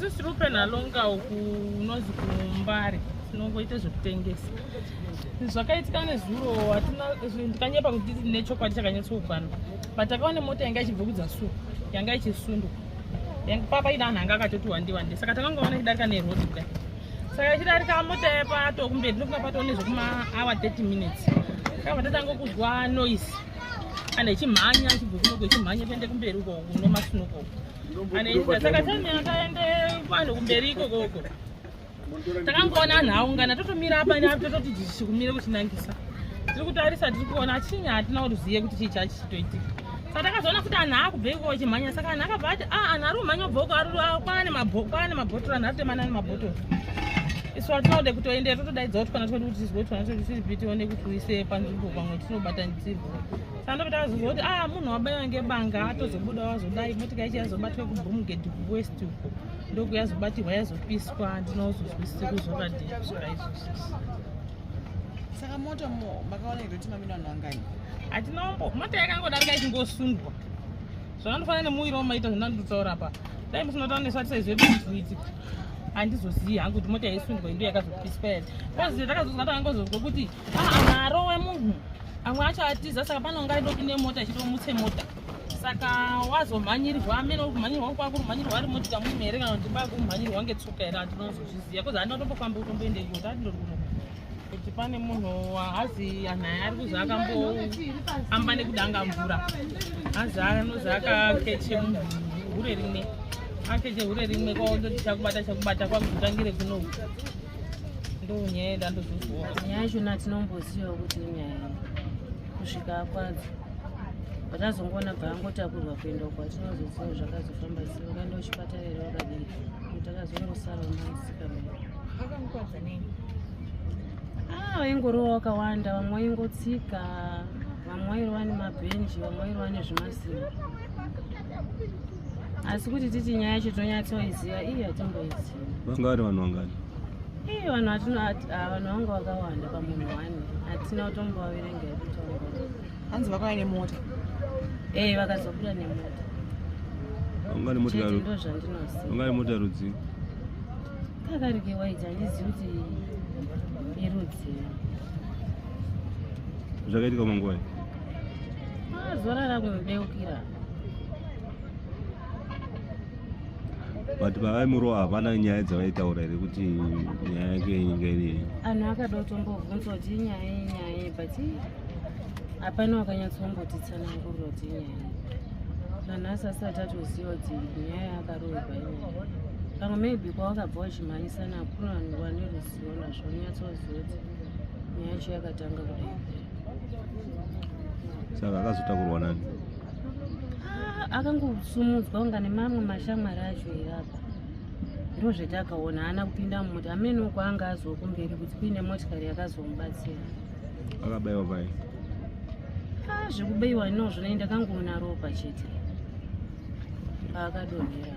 Isusu tiri kupenhalonga uku unonzi kuMbare tinongoita zvekutengesa. Zvakaitika nezuro ndikanyepa kuti ndine chokwadi chakanyatsokwana. Patakaona mota yanga ichibva kudzasuo yanga ichisundwa. Papa ida nhanga akatoti wande. Saka takangoona ichidarika nerodi kudai. Saka ichidarika mota yepato kumberi ndinofunga pato nezvekuma hour 30 minutes. Saka tatanga kuzwa noise. Ane chimhanya chibva kunoko chimhanya kuende kumberi uko kunomasunuko. Ane saka tani akaende vanhu kumberi ikoko. Takangoona nhaungana totomira apa tototi kumira kuchinangisa. Tiri kutarisa tiri kuona chinya hatina ruziye kuti chii chachitoitika. Saka takazoona kuti anhu akubve ikoko chimhanya saka anhu akabva ati anhu ari kumhanya kubva kwaane mabhotoro anhu ari kutemana nemabhotoro. Isu hatinode kutoendera totodaidza kuti kana todi kuti tizwe tiri tione kuti uise panzvimbo pamwe tinobatanidzirwa. Saka ndokuti takazozwa kuti munhu wabaiwa ngebanga atozobuda wazodai motika ichi yazobatwa kuBromgate West uko. Ndoku yazobatirwa yazopiswa ndinozozwisisa kuzokadini kusvika izvozvo. Saka moto makaona kuti mamina vanhu vangani? Hatinombo mota yakangodarika ichingosundwa. Zvakanofanana nemuwiro wamaita zvandandotsaura apa. Dai musinotaura nesu hatisazive kuti zvoitika. Handizoziva hangu kuti mota yaisundwa ndiyo yakazopiswa here. Kozi takazozwa takangozozwa kuti nharo wemunhu amwe acho atiza saka panonga idoki nemota ichitomutse mota. Saka wazomhanyirirwa amene uri kumhanyirwa kwako kumhanyirwa ari motika mumwe here kana kuti kumhanyirwa ngetsoka here hatinozozviziva. Kozi handina kutombofamba utomboende ikoko handindori kuno. Kuti pane munhu hazi anhu aya ari kuzi akamboamba nekudanga mvura. Hazi anozi akakeche hure rimwe. Akeche hure rimwe kwaondoti chakubata kwakutangire kuno. Ndonyaya yandandozozwa. Nyaya yachona tinomboziva kuti inyaya kusvika kwadzo. Patazongoona paangotakurwa kuenda kwatinozoziva zvakazofamba sei. Wakaenda kuchipatara here wakadii? Takazongosara unomusikamira. Vakamukwadza nei? Vaingorowa wakawanda, vamwe vaingotsika, vamwe vairova nemabhenji, vamwe vairova nezvimasimbi. Asi kuti titi nyaya yacho tonyatsoiziva, iyi hatimboiziva. Vanga vari vanhu vangani? Vanhu vanga vakawanda pamunhu wani. Hatina kutombovaverengera kutaura. Hanzi vakauya nemota? Vakazobuda nemota. Vanga vari motikari? Chete ndozvandinoziva. Vanga vari mota rudzi? Kakarike waiti handizivi kuti irudzi. Zvakaitika manguva? Zuva rakunodeukira. But pavaimuro hapana nyaya dzavaitaura here kuti nyaya yake inga iri? Anhu akada kutombobvunzwa kuti inyaya but hapana wakanyatsombotitsanangurira kuti inyaya. Nanhasi asati atoziva kuti nyaya yakarohwa inyaya. Pamwe maybe kwawakabva wachimhanyisana hakuna vanhu vane ruzivo nazvo unyatsoziva kuti nyaya yacho yakatanga kudai. Saka akazotakurwa nani? Akangosumudzwa unga nemamwe mashamwari acho irapa. Ndo zvetakaona haana kupinda mumota. Amene uko anga azwa kumberi kuti kuine motikari yakazomubatsira. Akabayiwa pai? Zvekubayiwa ndinozvo nei ndakangoona ropa chete paakadonhera.